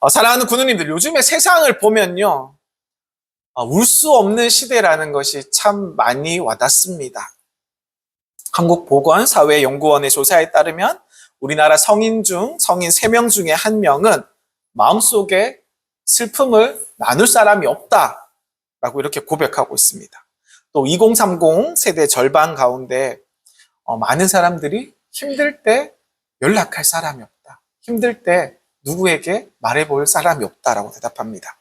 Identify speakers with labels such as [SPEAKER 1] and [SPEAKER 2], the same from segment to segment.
[SPEAKER 1] 사랑하는 군우님들, 요즘에 세상을 보면요, 울 수 없는 시대라는 것이 참 많이 와닿습니다. 한국보건사회연구원의 조사에 따르면 우리나라 성인 3명 중에 1명은 마음속에 슬픔을 나눌 사람이 없다라고 이렇게 고백하고 있습니다. 또 2030 세대 절반 가운데 많은 사람들이 힘들 때 연락할 사람이 없다. 힘들 때 누구에게 말해볼 사람이 없다라고 대답합니다.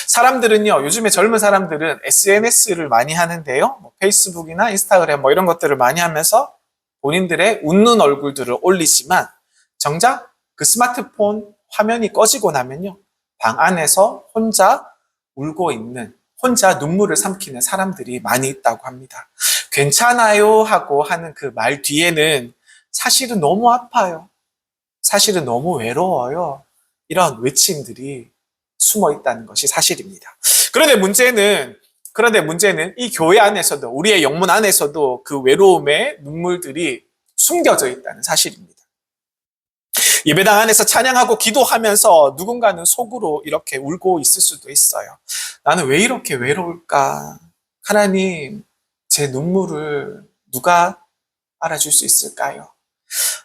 [SPEAKER 1] 사람들은요, 요즘에 젊은 사람들은 SNS를 많이 하는데요. 페이스북이나 인스타그램 이런 것들을 많이 하면서 본인들의 웃는 얼굴들을 올리지만 정작 그 스마트폰 화면이 꺼지고 나면요, 방 안에서 혼자 울고 있는, 혼자 눈물을 삼키는 사람들이 많이 있다고 합니다. 괜찮아요 하고 하는 그 말 뒤에는 사실은 너무 아파요. 사실은 너무 외로워요. 이런 외침들이 숨어 있다는 것이 사실입니다. 그런데 문제는 이 교회 안에서도, 우리의 영문 안에서도 그 외로움의 눈물들이 숨겨져 있다는 사실입니다. 예배당 안에서 찬양하고 기도하면서 누군가는 속으로 이렇게 울고 있을 수도 있어요. 나는 왜 이렇게 외로울까? 하나님, 제 눈물을 누가 알아줄 수 있을까요?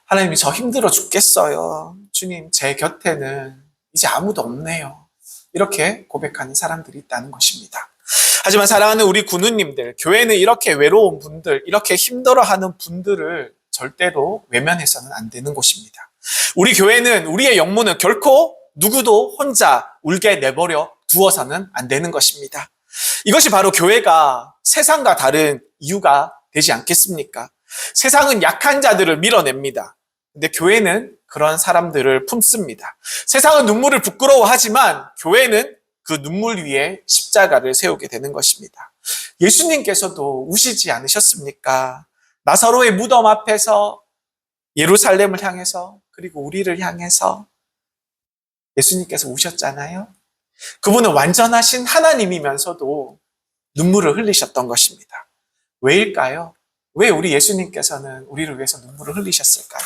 [SPEAKER 1] 하나님이 저 힘들어 죽겠어요. 주님, 제 곁에는 이제 아무도 없네요. 이렇게 고백하는 사람들이 있다는 것입니다. 하지만 사랑하는 우리 군우님들, 교회는 이렇게 외로운 분들, 이렇게 힘들어하는 분들을 절대로 외면해서는 안 되는 곳입니다. 우리 교회는, 우리의 영문은 결코 누구도 혼자 울게 내버려 두어서는 안 되는 것입니다. 이것이 바로 교회가 세상과 다른 이유가 되지 않겠습니까? 세상은 약한 자들을 밀어냅니다. 근데 교회는 그런 사람들을 품습니다. 세상은 눈물을 부끄러워하지만 교회는 그 눈물 위에 십자가를 세우게 되는 것입니다. 예수님께서도 우시지 않으셨습니까? 나사로의 무덤 앞에서 예루살렘을 향해서, 그리고 우리를 향해서 예수님께서 우셨잖아요. 그분은 완전하신 하나님이면서도 눈물을 흘리셨던 것입니다. 왜일까요? 왜 우리 예수님께서는 우리를 위해서 눈물을 흘리셨을까요?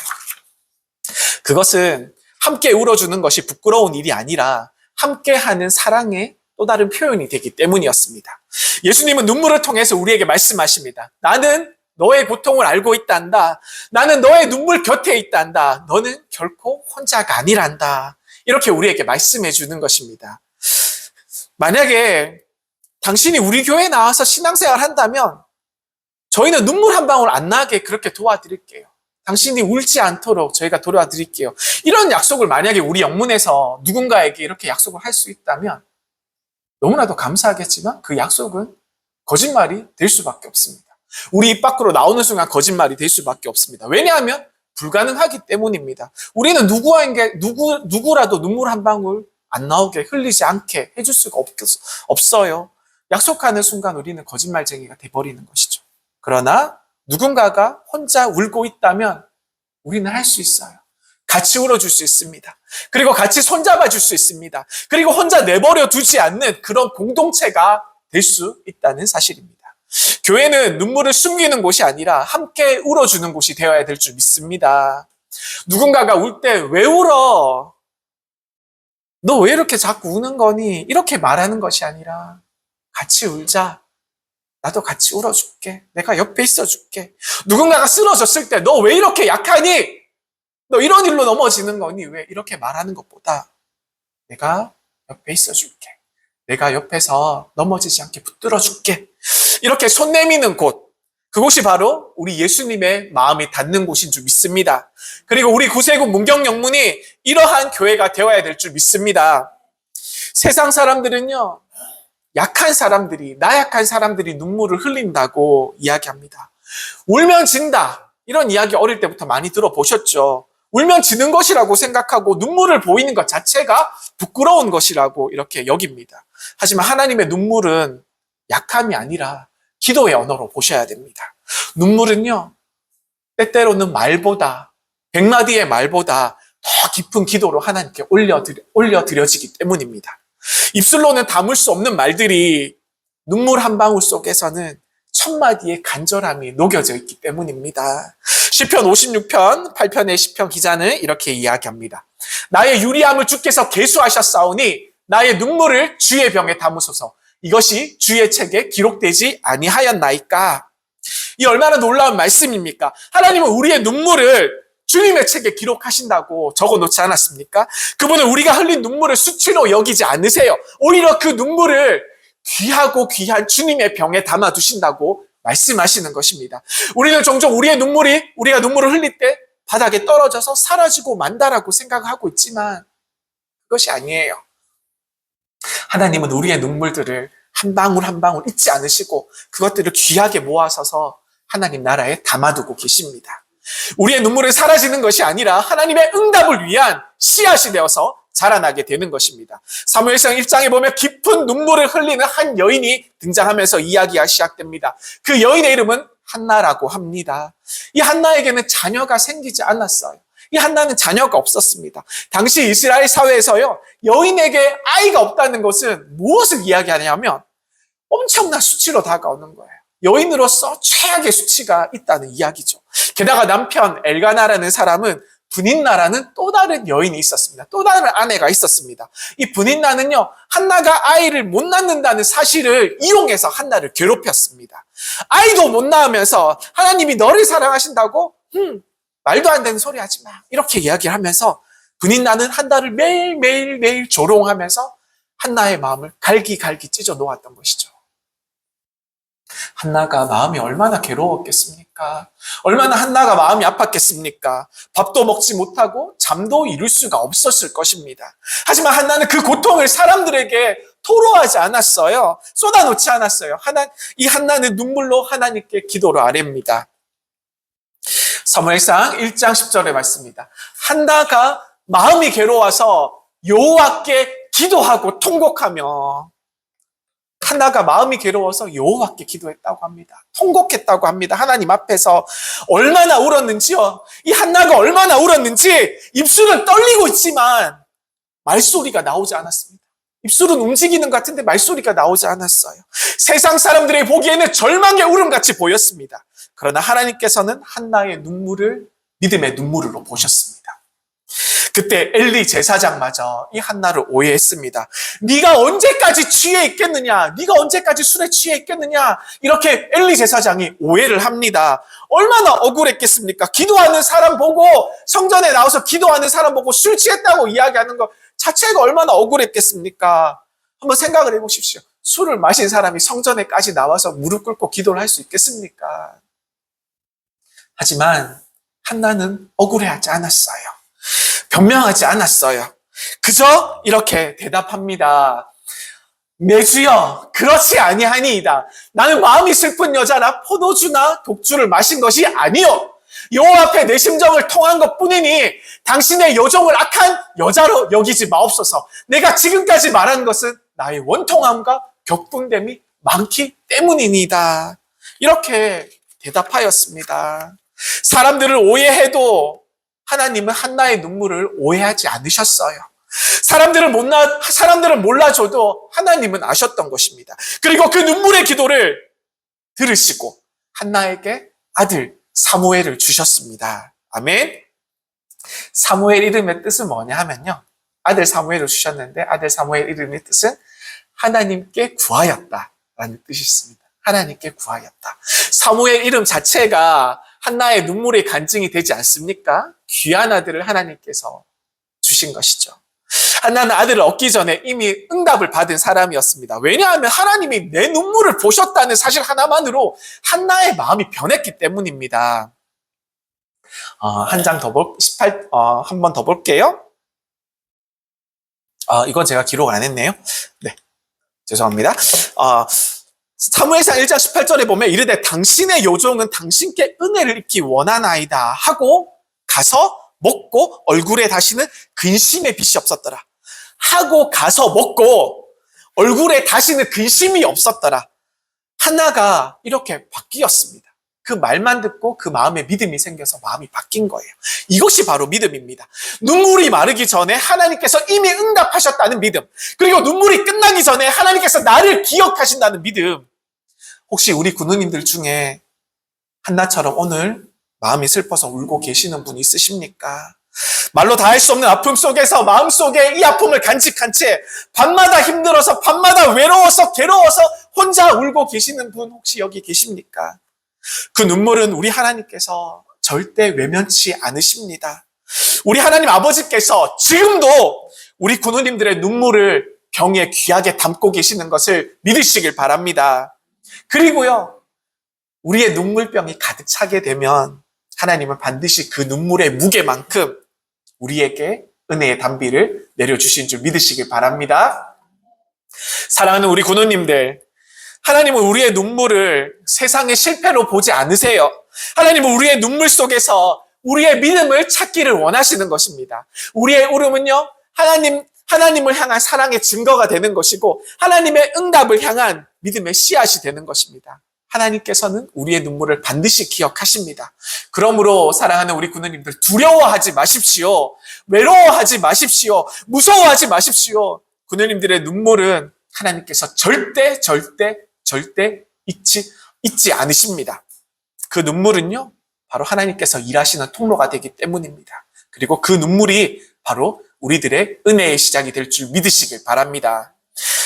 [SPEAKER 1] 그것은 함께 울어주는 것이 부끄러운 일이 아니라 함께하는 사랑의 또 다른 표현이 되기 때문이었습니다. 예수님은 눈물을 통해서 우리에게 말씀하십니다. 나는 너의 고통을 알고 있단다. 나는 너의 눈물 곁에 있단다. 너는 결코 혼자가 아니란다. 이렇게 우리에게 말씀해 주는 것입니다. 만약에 당신이 우리 교회에 나와서 신앙생활 한다면 저희는 눈물 한 방울 안 나게 그렇게 도와드릴게요. 당신이 울지 않도록 저희가 도와드릴게요. 이런 약속을 만약에 우리 영문에서 누군가에게 이렇게 약속을 할 수 있다면 너무나도 감사하겠지만 그 약속은 거짓말이 될 수밖에 없습니다. 우리 입 밖으로 나오는 순간 거짓말이 될 수밖에 없습니다. 왜냐하면 불가능하기 때문입니다. 우리는 누구라도 눈물 한 방울 안 나오게, 흘리지 않게 해줄 수가 없어요. 약속하는 순간 우리는 거짓말쟁이가 돼버리는 것이죠. 그러나 누군가가 혼자 울고 있다면 우리는 할 수 있어요. 같이 울어줄 수 있습니다. 그리고 같이 손잡아 줄 수 있습니다. 그리고 혼자 내버려 두지 않는 그런 공동체가 될 수 있다는 사실입니다. 교회는 눈물을 숨기는 곳이 아니라 함께 울어주는 곳이 되어야 될 줄 믿습니다. 누군가가 울 때 왜 울어? 너 왜 이렇게 자꾸 우는 거니? 이렇게 말하는 것이 아니라 같이 울자. 나도 같이 울어줄게. 내가 옆에 있어줄게. 누군가가 쓰러졌을 때 너 왜 이렇게 약하니? 너 이런 일로 넘어지는 거니? 왜 이렇게 말하는 것보다 내가 옆에 있어줄게. 내가 옆에서 넘어지지 않게 붙들어줄게. 이렇게 손 내미는 곳, 그곳이 바로 우리 예수님의 마음이 닿는 곳인 줄 믿습니다. 그리고 우리 구세군 문경영문이 이러한 교회가 되어야 될 줄 믿습니다. 세상 사람들은요, 나약한 사람들이 눈물을 흘린다고 이야기합니다. 울면 진다. 이런 이야기 어릴 때부터 많이 들어보셨죠. 울면 지는 것이라고 생각하고 눈물을 보이는 것 자체가 부끄러운 것이라고 이렇게 여깁니다. 하지만 하나님의 눈물은 약함이 아니라 기도의 언어로 보셔야 됩니다. 눈물은요, 때때로는 말보다, 100마디의 말보다 더 깊은 기도로 하나님께 올려드려지기 때문입니다. 입술로는 담을 수 없는 말들이 눈물 한 방울 속에서는 1000마디의 간절함이 녹여져 있기 때문입니다. 시편 56편, 8편의 시편 기자는 이렇게 이야기합니다. 나의 유리함을 주께서 계수하셨사오니 나의 눈물을 주의 병에 담으소서. 이것이 주의 책에 기록되지 아니하였나이까. 이 얼마나 놀라운 말씀입니까? 하나님은 우리의 눈물을 주님의 책에 기록하신다고 적어놓지 않았습니까? 그분은 우리가 흘린 눈물을 수치로 여기지 않으세요. 오히려 그 눈물을 귀하고 귀한 주님의 병에 담아두신다고 말씀하시는 것입니다. 우리는 종종 우리가 눈물을 흘릴 때 바닥에 떨어져서 사라지고 만다라고 생각하고 있지만 그것이 아니에요. 하나님은 우리의 눈물들을 한 방울 한 방울 잊지 않으시고 그것들을 귀하게 모아서서 하나님 나라에 담아두고 계십니다. 우리의 눈물은 사라지는 것이 아니라 하나님의 응답을 위한 씨앗이 되어서 자라나게 되는 것입니다. 사무엘상 1장에 보면 깊은 눈물을 흘리는 한 여인이 등장하면서 이야기가 시작됩니다. 그 여인의 이름은 한나라고 합니다. 이 한나에게는 자녀가 생기지 않았어요. 이 한나는 자녀가 없었습니다. 당시 이스라엘 사회에서요, 여인에게 아이가 없다는 것은 무엇을 이야기하냐면 엄청난 수치로 다가오는 거예요. 여인으로서 최악의 수치가 있다는 이야기죠. 게다가 남편 엘가나라는 사람은 분인나라는 또 다른 여인이 있었습니다. 또 다른 아내가 있었습니다. 이 분인나는요, 한나가 아이를 못 낳는다는 사실을 이용해서 한나를 괴롭혔습니다. 아이도 못 낳으면서 하나님이 너를 사랑하신다고? 말도 안 되는 소리 하지 마. 이렇게 이야기를 하면서 분인나는 한나를 매일 조롱하면서 한나의 마음을 갈기갈기 찢어 놓았던 것이죠. 한나가 마음이 얼마나 괴로웠겠습니까? 얼마나 한나가 마음이 아팠겠습니까? 밥도 먹지 못하고 잠도 이룰 수가 없었을 것입니다. 하지만 한나는 그 고통을 사람들에게 토로하지 않았어요. 쏟아놓지 않았어요. 이 한나는 눈물로 하나님께 기도를 아뢰입니다. 사무엘상 1장 10절의 말씀입니다. 한나가 마음이 괴로워서 여호와께 기도하고 통곡하며 한나가 마음이 괴로워서 여호와께 기도했다고 합니다. 통곡했다고 합니다. 하나님 앞에서 얼마나 울었는지요. 이 한나가 얼마나 울었는지 입술은 떨리고 있지만 말소리가 나오지 않았습니다. 입술은 움직이는 것 같은데 말소리가 나오지 않았어요. 세상 사람들이 보기에는 절망의 울음같이 보였습니다. 그러나 하나님께서는 한나의 눈물을 믿음의 눈물로 보셨습니다. 그때 엘리 제사장마저 이 한나를 오해했습니다. 네가 언제까지 취해 있겠느냐? 네가 언제까지 술에 취해 있겠느냐? 이렇게 엘리 제사장이 오해를 합니다. 얼마나 억울했겠습니까? 기도하는 사람 보고 성전에 나와서 기도하는 사람 보고 술 취했다고 이야기하는 것 자체가 얼마나 억울했겠습니까? 한번 생각을 해보십시오. 술을 마신 사람이 성전에까지 나와서 무릎 꿇고 기도를 할 수 있겠습니까? 하지만 한나는 억울해하지 않았어요. 변명하지 않았어요. 그저 이렇게 대답합니다. 내 주여, 그렇지 아니하니이다. 나는 마음이 슬픈 여자라 포도주나 독주를 마신 것이 아니요. 여호와 앞에 내 심정을 통한 것뿐이니 당신의 여종을 악한 여자로 여기지 마옵소서. 내가 지금까지 말한 것은 나의 원통함과 격분됨이 많기 때문이니다. 이렇게 대답하였습니다. 사람들을 오해해도 하나님은 한나의 눈물을 오해하지 않으셨어요. 사람들은 몰라줘도 하나님은 아셨던 것입니다. 그리고 그 눈물의 기도를 들으시고 한나에게 아들 사무엘을 주셨습니다. 아멘. 사무엘 이름의 뜻은 뭐냐 하면요. 아들 사무엘을 주셨는데 아들 사무엘 이름의 뜻은 하나님께 구하였다라는 뜻이 있습니다. 하나님께 구하였다. 사무엘 이름 자체가 한나의 눈물의 간증이 되지 않습니까? 귀한 아들을 하나님께서 주신 것이죠. 한나는 아들을 얻기 전에 이미 응답을 받은 사람이었습니다. 왜냐하면 하나님이 내 눈물을 보셨다는 사실 하나만으로 한나의 마음이 변했기 때문입니다. 한 장 더 한 번 더 볼게요. 이건 제가 기록을 안 했네요. 네. 죄송합니다. 사무엘상 1장 18절에 보면 이르되 당신의 요종은 당신께 은혜를 입기 원하나이다 하고 가서 먹고 얼굴에 다시는 근심의 빛이 없었더라. 하고 가서 먹고 얼굴에 다시는 근심이 없었더라. 한나가 이렇게 바뀌었습니다. 그 말만 듣고 그 마음에 믿음이 생겨서 마음이 바뀐 거예요. 이것이 바로 믿음입니다. 눈물이 마르기 전에 하나님께서 이미 응답하셨다는 믿음. 그리고 눈물이 끝나기 전에 하나님께서 나를 기억하신다는 믿음. 혹시 우리 군우님들 중에 한나처럼 오늘 마음이 슬퍼서 울고 계시는 분 있으십니까? 말로 다 할 수 없는 아픔 속에서 마음속에 이 아픔을 간직한 채 밤마다 힘들어서 밤마다 외로워서 괴로워서 혼자 울고 계시는 분 혹시 여기 계십니까? 그 눈물은 우리 하나님께서 절대 외면치 않으십니다. 우리 하나님 아버지께서 지금도 우리 군우님들의 눈물을 병에 귀하게 담고 계시는 것을 믿으시길 바랍니다. 그리고요, 우리의 눈물병이 가득 차게 되면 하나님은 반드시 그 눈물의 무게만큼 우리에게 은혜의 단비를 내려주신 줄 믿으시길 바랍니다. 사랑하는 우리 군우님들, 하나님은 우리의 눈물을 세상의 실패로 보지 않으세요. 하나님은 우리의 눈물 속에서 우리의 믿음을 찾기를 원하시는 것입니다. 우리의 울음은요, 하나님을 향한 사랑의 증거가 되는 것이고 하나님의 응답을 향한 믿음의 씨앗이 되는 것입니다. 하나님께서는 우리의 눈물을 반드시 기억하십니다. 그러므로 사랑하는 우리 군우님들, 두려워하지 마십시오. 외로워하지 마십시오. 무서워하지 마십시오. 군우님들의 눈물은 하나님께서 절대 잊지 않으십니다. 그 눈물은요, 바로 하나님께서 일하시는 통로가 되기 때문입니다. 그리고 그 눈물이 바로 우리들의 은혜의 시작이 될 줄 믿으시길 바랍니다.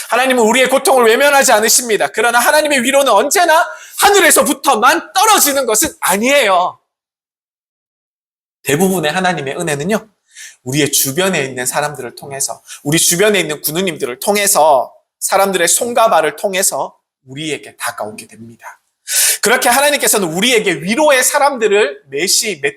[SPEAKER 1] 하나님은 우리의 고통을 외면하지 않으십니다. 그러나 하나님의 위로는 언제나 하늘에서부터만 떨어지는 것은 아니에요. 대부분의 하나님의 은혜는요, 우리의 주변에 있는 사람들을 통해서, 우리 주변에 있는 군우님들을 통해서, 사람들의 손과 발을 통해서 우리에게 다가오게 됩니다. 그렇게 하나님께서는 우리에게 위로의 사람들을 매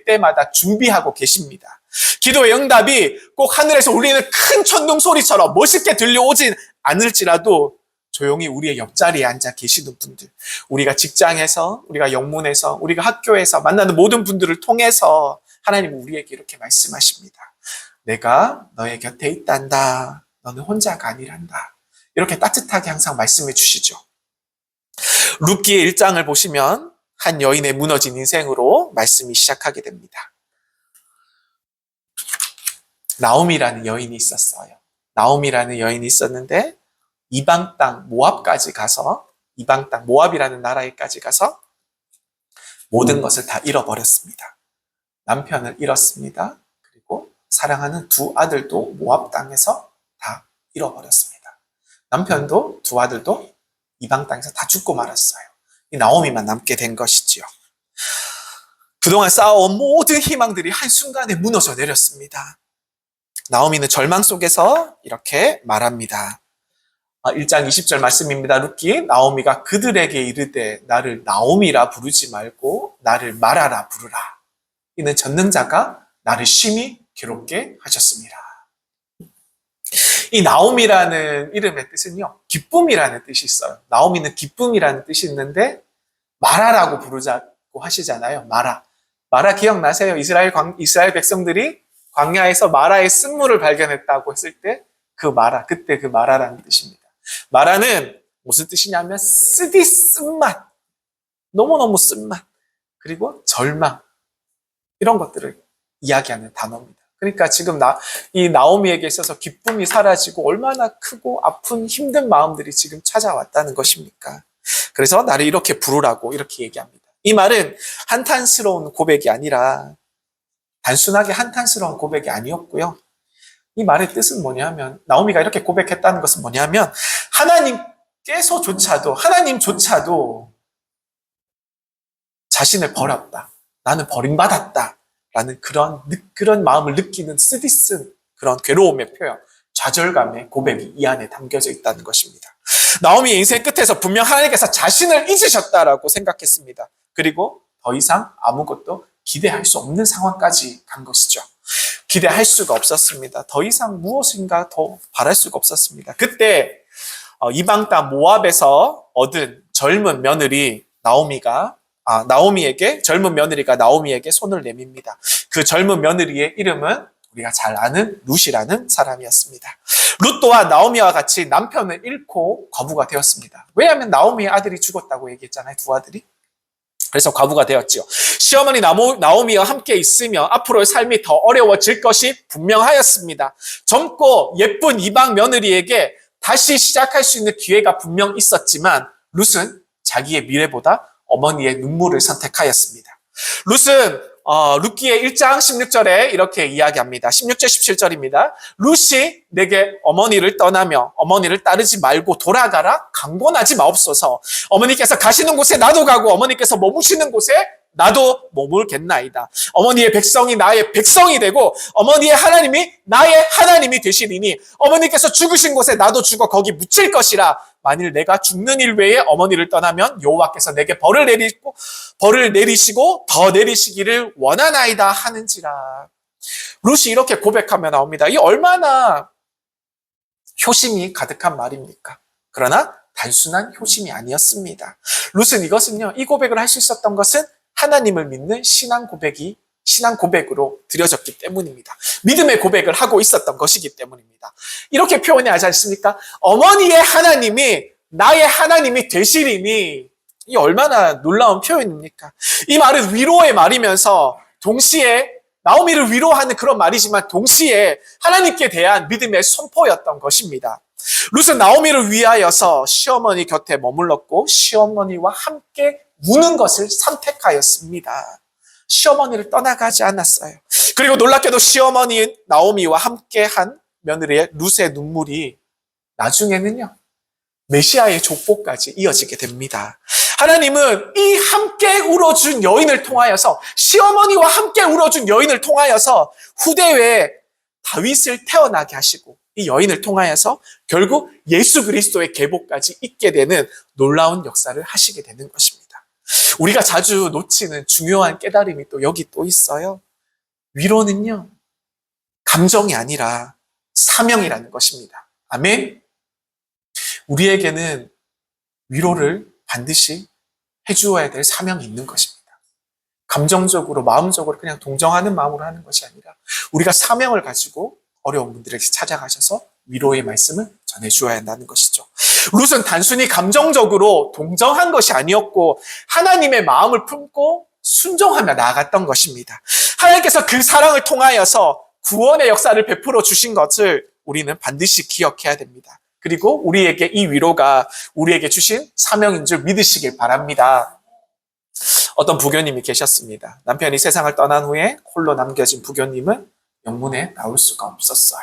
[SPEAKER 1] 때마다 준비하고 계십니다. 기도의 응답이 꼭 하늘에서 울리는 큰 천둥 소리처럼 멋있게 들려오진 않을지라도 조용히 우리의 옆자리에 앉아 계시는 분들, 우리가 직장에서, 우리가 영문에서, 우리가 학교에서 만나는 모든 분들을 통해서 하나님은 우리에게 이렇게 말씀하십니다. 내가 너의 곁에 있단다. 너는 혼자가 아니란다. 이렇게 따뜻하게 항상 말씀해 주시죠. 룻기의 1장을 보시면 한 여인의 무너진 인생으로 말씀이 시작하게 됩니다. 나오미라는 여인이 있었어요. 나오미라는 여인이 있었는데 이방 땅 모압까지 가서, 이방 땅 모압이라는 나라에까지 가서 모든 것을 다 잃어버렸습니다. 남편을 잃었습니다. 그리고 사랑하는 두 아들도 모압 땅에서 다 잃어버렸습니다. 남편도 두 아들도 이방 땅에서 다 죽고 말았어요. 이 나오미만 남게 된 것이지요. 그동안 쌓아온 모든 희망들이 한순간에 무너져 내렸습니다. 나오미는 절망 속에서 이렇게 말합니다. 1장 20절 말씀입니다. 룻기, 나오미가 그들에게 이르되 나를 나오미라 부르지 말고 나를 마라라 부르라. 이는 전능자가 나를 심히 괴롭게 하셨습니다. 이 나오미라는 이름의 뜻은요, 기쁨이라는 뜻이 있어요. 나오미는 기쁨이라는 뜻이 있는데 마라라고 부르자고 하시잖아요. 마라 기억나세요? 이스라엘 백성들이 광야에서 마라의 쓴물을 발견했다고 했을 때 그때 그 마라라는 뜻입니다. 마라는 무슨 뜻이냐면 쓴맛, 너무너무 쓴맛, 그리고 절망, 이런 것들을 이야기하는 단어입니다. 그러니까 지금 이 나오미에게 있어서 기쁨이 사라지고 얼마나 크고 아픈 힘든 마음들이 지금 찾아왔다는 것입니까? 그래서 나를 이렇게 부르라고 이렇게 얘기합니다. 이 말은 한탄스러운 고백이 아니라 단순하게 한탄스러운 고백이 아니었고요. 이 말의 뜻은 뭐냐면, 나오미가 이렇게 고백했다는 것은 뭐냐면 하나님조차도 자신을 버렸다, 나는 버림받았다 라는 그런 마음을 느끼는 쓰디쓴 그런 괴로움의 표현, 좌절감의 고백이 이 안에 담겨져 있다는 것입니다. 나오미의 인생 끝에서 분명 하나님께서 자신을 잊으셨다라고 생각했습니다. 그리고 더 이상 아무것도 기대할 수 없는 상황까지 간 것이죠. 기대할 수가 없었습니다. 더 이상 무엇인가 더 바랄 수가 없었습니다. 그때 이방 땅 모압에서 얻은 젊은 며느리 젊은 며느리가 나오미에게 손을 내밉니다. 그 젊은 며느리의 이름은 우리가 잘 아는 룻이라는 사람이었습니다. 룻 또한 나오미와 같이 남편을 잃고 과부가 되었습니다. 왜냐하면 나오미의 아들이 죽었다고 얘기했잖아요. 두 아들이. 그래서 과부가 되었죠. 시어머니 나오미와 함께 있으며 앞으로의 삶이 더 어려워질 것이 분명하였습니다. 젊고 예쁜 이방 며느리에게 다시 시작할 수 있는 기회가 분명 있었지만 룻은 자기의 미래보다 어머니의 눈물을 선택하였습니다. 룻은 룻기의 1장 16절에 이렇게 이야기합니다. 16절 17절입니다. 룻이 내게 어머니를 떠나며 어머니를 따르지 말고 돌아가라 강권하지 마옵소서. 어머니께서 가시는 곳에 나도 가고 어머니께서 머무시는 곳에 나도 머물겠나이다. 어머니의 백성이 나의 백성이 되고 어머니의 하나님이 나의 하나님이 되시리니 어머니께서 죽으신 곳에 나도 죽어 거기 묻힐 것이라. 만일 내가 죽는 일 외에 어머니를 떠나면 여호와께서 내게 벌을 내리시고 더 내리시기를 원하나이다 하는지라. 룻이 이렇게 고백하며 나옵니다. 이 얼마나 효심이 가득한 말입니까? 그러나 단순한 효심이 아니었습니다. 룻은 이 고백을 할 수 있었던 것은 하나님을 믿는 신앙 고백으로 드려졌기 때문입니다. 믿음의 고백을 하고 있었던 것이기 때문입니다. 이렇게 표현하지 않습니까? 어머니의 하나님이 나의 하나님이 되시리니. 이 얼마나 놀라운 표현입니까? 이 말은 위로의 말이면서 동시에 나오미를 위로하는 그런 말이지만 동시에 하나님께 대한 믿음의 선포였던 것입니다. 룻은 나오미를 위하여서 시어머니 곁에 머물렀고 시어머니와 함께 우는 것을 선택하였습니다. 시어머니를 떠나가지 않았어요. 그리고 놀랍게도 시어머니 나오미와 함께한 며느리의 룻의 눈물이 나중에는요 메시아의 족보까지 이어지게 됩니다. 하나님은 이 함께 울어준 여인을 통하여서 시어머니와 함께 울어준 여인을 통하여서 후대에 다윗을 태어나게 하시고 이 여인을 통하여서 결국 예수 그리스도의 계보까지 있게 되는 놀라운 역사를 하시게 되는 것입니다. 우리가 자주 놓치는 중요한 깨달음이 또 여기 또 있어요. 위로는요, 감정이 아니라 사명이라는 것입니다. 아멘? 우리에게는 위로를 반드시 해주어야 될 사명이 있는 것입니다. 감정적으로, 마음적으로 그냥 동정하는 마음으로 하는 것이 아니라 우리가 사명을 가지고 어려운 분들에게 찾아가셔서 위로의 말씀을 전해주어야 한다는 것이죠. 룻은 단순히 감정적으로 동정한 것이 아니었고 하나님의 마음을 품고 순종하며 나아갔던 것입니다. 하나님께서 그 사랑을 통하여서 구원의 역사를 베풀어 주신 것을 우리는 반드시 기억해야 됩니다. 그리고 우리에게 이 위로가 우리에게 주신 사명인 줄 믿으시길 바랍니다. 어떤 부교님이 계셨습니다. 남편이 세상을 떠난 후에 홀로 남겨진 부교님은 영문에 나올 수가 없었어요.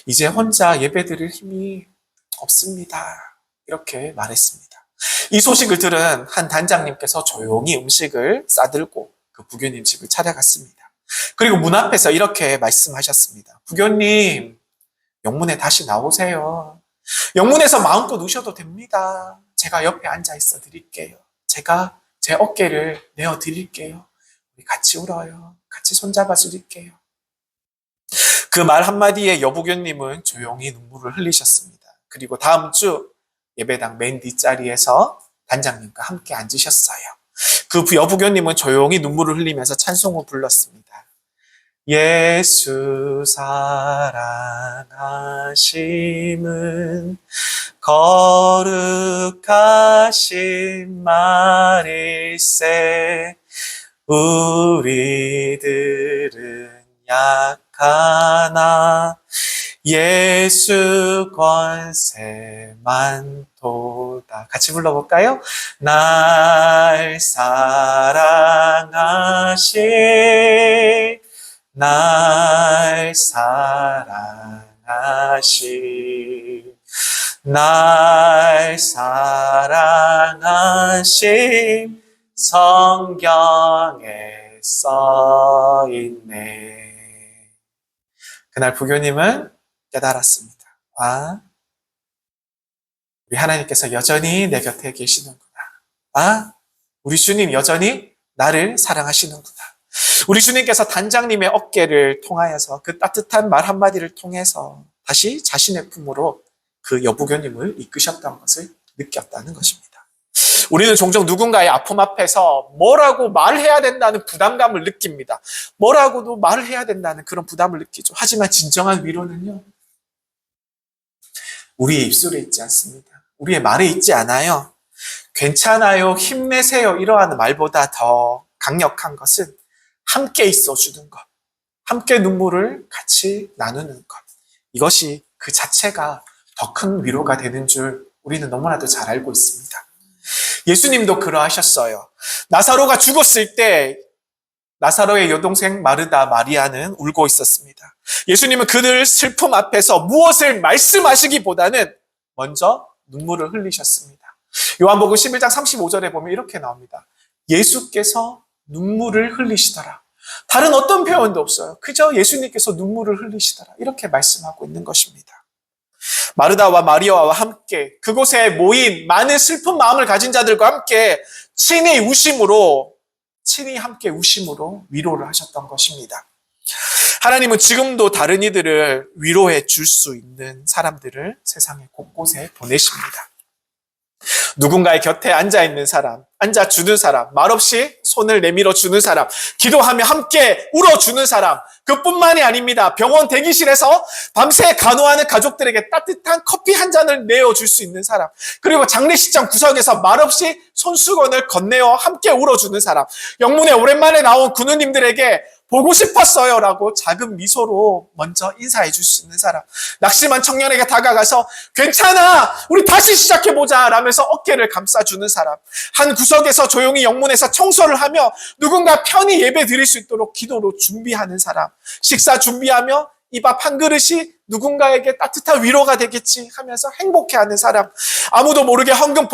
[SPEAKER 1] 이제 혼자 예배드릴 힘이 없습니다. 이렇게 말했습니다. 이 소식을 들은 한 단장님께서 조용히 음식을 싸들고 그 부교님 집을 찾아갔습니다. 그리고 문 앞에서 이렇게 말씀하셨습니다. 부교님, 영문에 다시 나오세요. 영문에서 마음껏 우셔도 됩니다. 제가 옆에 앉아 있어 드릴게요. 제가 제 어깨를 내어 드릴게요. 우리 같이 울어요. 같이 손잡아 드릴게요. 그 말 한마디에 여부교님은 조용히 눈물을 흘리셨습니다. 그리고 다음 주 예배당 맨 뒷자리에서 단장님과 함께 앉으셨어요. 그 여부교님은 조용히 눈물을 흘리면서 찬송을 불렀습니다. 예수 사랑하심은 거룩하신 말일세. 우리들은 약하나 예수 권세만 도다. 같이 불러볼까요? 날 사랑하신 날 사랑하신 날 사랑하신 성경에 써있네. 그날 부교님은 깨달았습니다. 아, 우리 하나님께서 여전히 내 곁에 계시는구나. 아, 우리 주님 여전히 나를 사랑하시는구나. 우리 주님께서 단장님의 어깨를 통하여서 그 따뜻한 말 한마디를 통해서 다시 자신의 품으로 그 여부교님을 이끄셨던 것을 느꼈다는 것입니다. 우리는 종종 누군가의 아픔 앞에서 뭐라고 말해야 된다는 부담감을 느낍니다. 뭐라고도 말을 해야 된다는 그런 부담을 느끼죠. 하지만 진정한 위로는요, 우리의 입술에 있지 않습니다. 우리의 말에 있지 않아요. 괜찮아요, 힘내세요 이러한 말보다 더 강력한 것은 함께 있어주는 것, 함께 눈물을 같이 나누는 것, 이것이 그 자체가 더 큰 위로가 되는 줄 우리는 너무나도 잘 알고 있습니다. 예수님도 그러하셨어요. 나사로가 죽었을 때 라사로의 여동생 마르다 마리아는 울고 있었습니다. 예수님은 그들 슬픔 앞에서 무엇을 말씀하시기보다는 먼저 눈물을 흘리셨습니다. 요한복음 11장 35절에 보면 이렇게 나옵니다. 예수께서 눈물을 흘리시더라. 다른 어떤 표현도 없어요. 그저 예수님께서 눈물을 흘리시더라. 이렇게 말씀하고 있는 것입니다. 마르다와 마리아와 함께 그곳에 모인 많은 슬픈 마음을 가진 자들과 함께 친히 함께 우심으로 위로를 하셨던 것입니다. 하나님은 지금도 다른 이들을 위로해 줄 수 있는 사람들을 세상의 곳곳에 보내십니다. 누군가의 곁에 앉아있는 사람, 앉아주는 사람, 말없이 손을 내밀어 주는 사람, 기도하며 함께 울어주는 사람, 그뿐만이 아닙니다. 병원 대기실에서 밤새 간호하는 가족들에게 따뜻한 커피 한 잔을 내어줄 수 있는 사람, 그리고 장례식장 구석에서 말없이 손수건을 건네어 함께 울어주는 사람, 영문에 오랜만에 나온 군우님들에게 보고 싶었어요 라고 작은 미소로 먼저 인사해 줄 수 있는 사람, 낙심한 청년에게 다가가서 괜찮아 우리 다시 시작해보자 라면서 어깨를 감싸주는 사람, 한 구석에서 조용히 영문에서 청소를 하며 누군가 편히 예배 드릴 수 있도록 기도로 준비하는 사람, 식사 준비하며 이 밥 한 그릇이 누군가에게 따뜻한 위로가 되겠지 하면서 행복해하는 사람, 아무도 모르게 헌금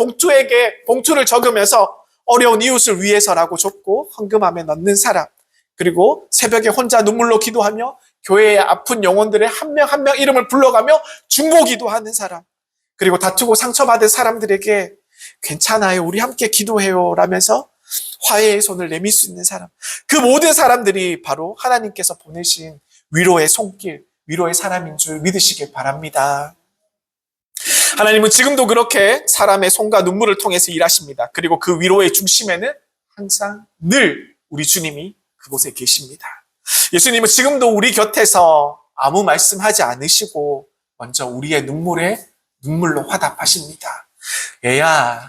[SPEAKER 1] 봉투를 적으면서 어려운 이웃을 위해서라고 적고 헌금함에 넣는 사람, 그리고 새벽에 혼자 눈물로 기도하며 교회의 아픈 영혼들의 한 명 한 명 이름을 불러가며 중보기도 하는 사람, 그리고 다투고 상처받은 사람들에게 괜찮아요 우리 함께 기도해요 라면서 화해의 손을 내밀 수 있는 사람, 그 모든 사람들이 바로 하나님께서 보내신 위로의 손길, 위로의 사람인 줄 믿으시길 바랍니다. 하나님은 지금도 그렇게 사람의 손과 눈물을 통해서 일하십니다. 그리고 그 위로의 중심에는 항상 늘 우리 주님이 그곳에 계십니다. 예수님은 지금도 우리 곁에서 아무 말씀하지 않으시고 먼저 우리의 눈물에 눈물로 화답하십니다. 얘야,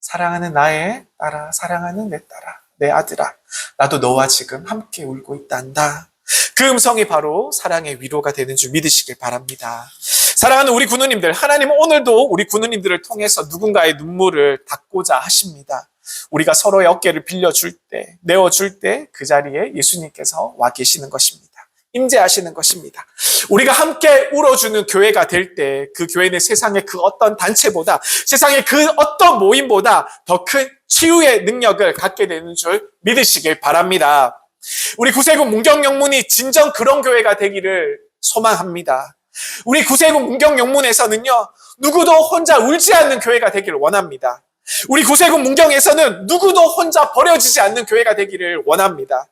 [SPEAKER 1] 사랑하는 나의 딸아, 사랑하는 내 딸아, 내 아들아, 나도 너와 지금 함께 울고 있단다. 그 음성이 바로 사랑의 위로가 되는 줄 믿으시길 바랍니다. 사랑하는 우리 군우님들, 하나님은 오늘도 우리 군우님들을 통해서 누군가의 눈물을 닦고자 하십니다. 우리가 서로의 어깨를 빌려줄 때, 내어줄 때 그 자리에 예수님께서 와 계시는 것입니다. 임재하시는 것입니다. 우리가 함께 울어주는 교회가 될 때 그 교회는 세상의 그 어떤 단체보다, 세상의 그 어떤 모임보다 더 큰 치유의 능력을 갖게 되는 줄 믿으시길 바랍니다. 우리 구세군 문경영문이 진정 그런 교회가 되기를 소망합니다. 우리 구세군 문경영문에서는요, 누구도 혼자 울지 않는 교회가 되기를 원합니다. 우리 구세군 문경에서는 누구도 혼자 버려지지 않는 교회가 되기를 원합니다.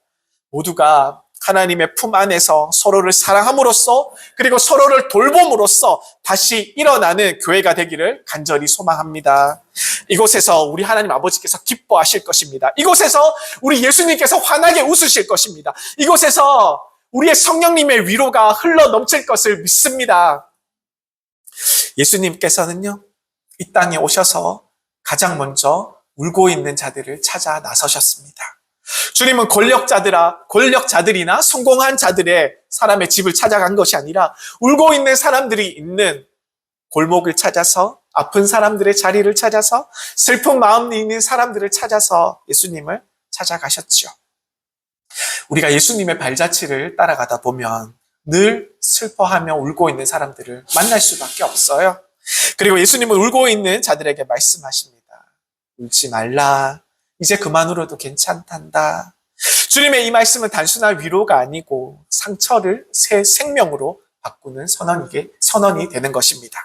[SPEAKER 1] 모두가 하나님의 품 안에서 서로를 사랑함으로써, 그리고 서로를 돌봄으로써 다시 일어나는 교회가 되기를 간절히 소망합니다. 이곳에서 우리 하나님 아버지께서 기뻐하실 것입니다. 이곳에서 우리 예수님께서 환하게 웃으실 것입니다. 이곳에서 우리의 성령님의 위로가 흘러 넘칠 것을 믿습니다. 예수님께서는요, 이 땅에 오셔서 가장 먼저 울고 있는 자들을 찾아 나서셨습니다. 주님은 권력자들이나 성공한 자들의 사람의 집을 찾아간 것이 아니라 울고 있는 사람들이 있는 골목을 찾아서, 아픈 사람들의 자리를 찾아서, 슬픈 마음이 있는 사람들을 찾아서 예수님을 찾아가셨죠. 우리가 예수님의 발자취를 따라가다 보면 늘 슬퍼하며 울고 있는 사람들을 만날 수밖에 없어요. 그리고 예수님은 울고 있는 자들에게 말씀하십니다. 울지 말라. 이제 그만 울어도 괜찮단다. 주님의 이 말씀은 단순한 위로가 아니고 상처를 새 생명으로 바꾸는 선언이 되는 것입니다.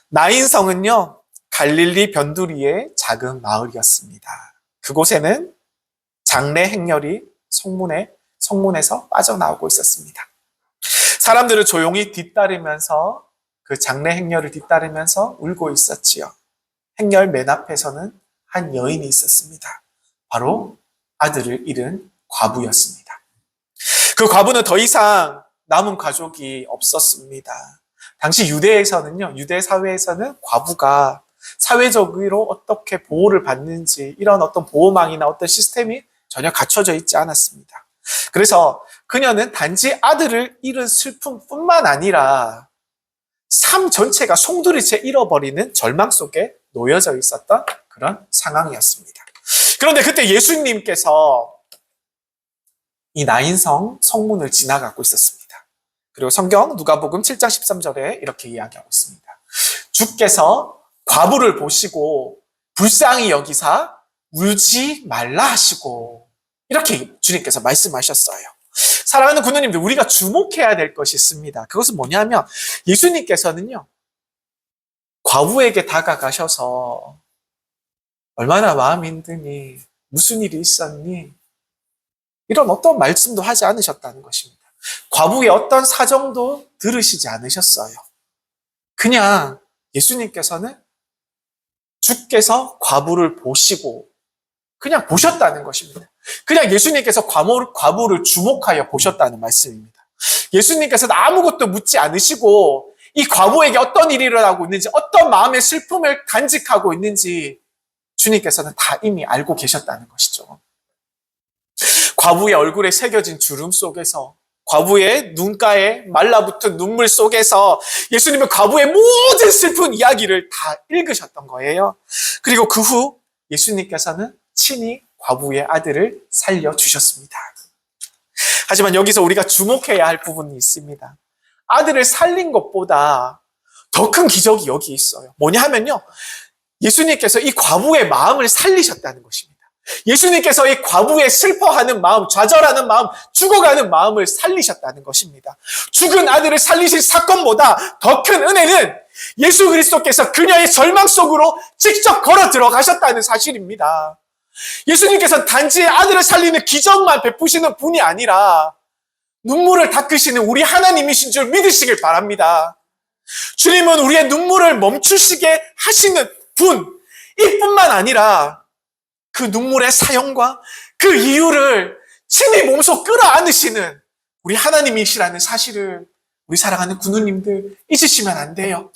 [SPEAKER 1] 나인성은요, 갈릴리 변두리의 작은 마을이었습니다. 그곳에는 장례 행렬이 성문에서 빠져나오고 있었습니다. 사람들은 조용히 뒤따르면서 그 장례 행렬을 뒤따르면서 울고 있었지요. 행렬 맨 앞에서는 한 여인이 있었습니다. 바로 아들을 잃은 과부였습니다. 그 과부는 더 이상 남은 가족이 없었습니다. 당시 유대 사회에서는 과부가 사회적으로 어떻게 보호를 받는지 이런 어떤 보호망이나 어떤 시스템이 전혀 갖춰져 있지 않았습니다. 그래서 그녀는 단지 아들을 잃은 슬픔뿐만 아니라 삶 전체가 송두리째 잃어버리는 절망 속에 놓여져 있었던 그런 상황이었습니다. 그런데 그때 예수님께서 이 나인성 성문을 지나가고 있었습니다. 그리고 성경 누가복음 7장 13절에 이렇게 이야기하고 있습니다. 주께서 과부를 보시고 불쌍히 여기사 울지 말라 하시고, 이렇게 주님께서 말씀하셨어요. 사랑하는 군우님들, 우리가 주목해야 될 것이 있습니다. 그것은 뭐냐면 예수님께서는요, 과부에게 다가가셔서 얼마나 마음이 힘드니, 무슨 일이 있었니, 이런 어떤 말씀도 하지 않으셨다는 것입니다. 과부의 어떤 사정도 들으시지 않으셨어요. 그냥 예수님께서는 주께서 과부를 보시고 그냥 보셨다는 것입니다. 그냥 예수님께서 과부를 주목하여 보셨다는 말씀입니다. 예수님께서는 아무것도 묻지 않으시고 이 과부에게 어떤 일이 일어나고 있는지, 어떤 마음의 슬픔을 간직하고 있는지 주님께서는 다 이미 알고 계셨다는 것이죠. 과부의 얼굴에 새겨진 주름 속에서, 과부의 눈가에 말라붙은 눈물 속에서 예수님은 과부의 모든 슬픈 이야기를 다 읽으셨던 거예요. 그리고 그 후 예수님께서는 친히 과부의 아들을 살려주셨습니다. 하지만 여기서 우리가 주목해야 할 부분이 있습니다. 아들을 살린 것보다 더 큰 기적이 여기 있어요. 뭐냐 하면요, 예수님께서 이 과부의 마음을 살리셨다는 것입니다. 예수님께서 이 과부의 슬퍼하는 마음, 좌절하는 마음, 죽어가는 마음을 살리셨다는 것입니다. 죽은 아들을 살리신 사건보다 더 큰 은혜는 예수 그리스도께서 그녀의 절망 속으로 직접 걸어 들어가셨다는 사실입니다. 예수님께서 단지 아들을 살리는 기적만 베푸시는 분이 아니라 눈물을 닦으시는 우리 하나님이신 줄 믿으시길 바랍니다. 주님은 우리의 눈물을 멈추시게 하시는 분, 이뿐만 아니라 그 눈물의 사용과 그 이유를 친히 몸소 끌어안으시는 우리 하나님이시라는 사실을 우리 사랑하는 군우님들 잊으시면 안 돼요.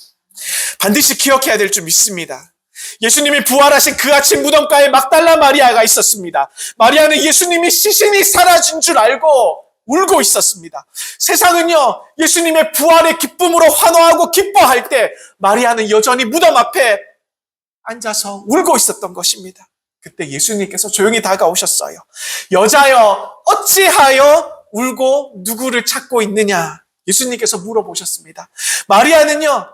[SPEAKER 1] 반드시 기억해야 될 줄 믿습니다. 예수님이 부활하신 그 아침 무덤가에 막달라 마리아가 있었습니다. 마리아는 예수님이 시신이 사라진 줄 알고 울고 있었습니다. 세상은요, 예수님의 부활의 기쁨으로 환호하고 기뻐할 때 마리아는 여전히 무덤 앞에 앉아서 울고 있었던 것입니다. 그때 예수님께서 조용히 다가오셨어요. 여자여, 어찌하여 울고 누구를 찾고 있느냐? 예수님께서 물어보셨습니다. 마리아는요,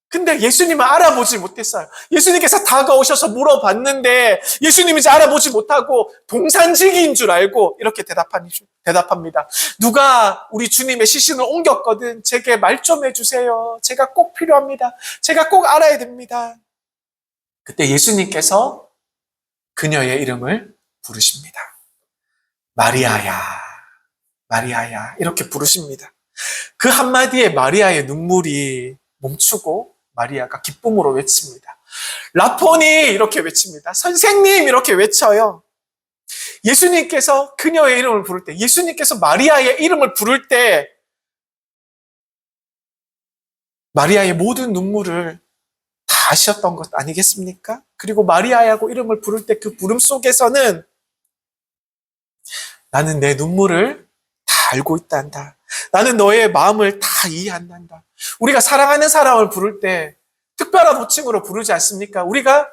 [SPEAKER 1] 근데 예수님을 알아보지 못했어요. 예수님께서 다가오셔서 물어봤는데 예수님인지 알아보지 못하고 동산지기인 줄 알고 이렇게 대답합니다. 누가 우리 주님의 시신을 옮겼거든 제게 말 좀 해주세요. 제가 꼭 필요합니다. 제가 꼭 알아야 됩니다. 그때 예수님께서 그녀의 이름을 부르십니다. 마리아야, 마리아야, 이렇게 부르십니다. 그 한마디에 마리아의 눈물이 멈추고 마리아가 기쁨으로 외칩니다. 라포니, 이렇게 외칩니다. 선생님, 이렇게 외쳐요. 예수님께서 그녀의 이름을 부를 때, 예수님께서 마리아의 이름을 부를 때 마리아의 모든 눈물을 다 아셨던 것 아니겠습니까? 그리고 마리아라고 이름을 부를 때 그 부름 속에서는 나는 내 눈물을 다 알고 있단다. 나는 너의 마음을 다 이해한단다. 우리가 사랑하는 사람을 부를 때 특별한 호칭으로 부르지 않습니까? 우리가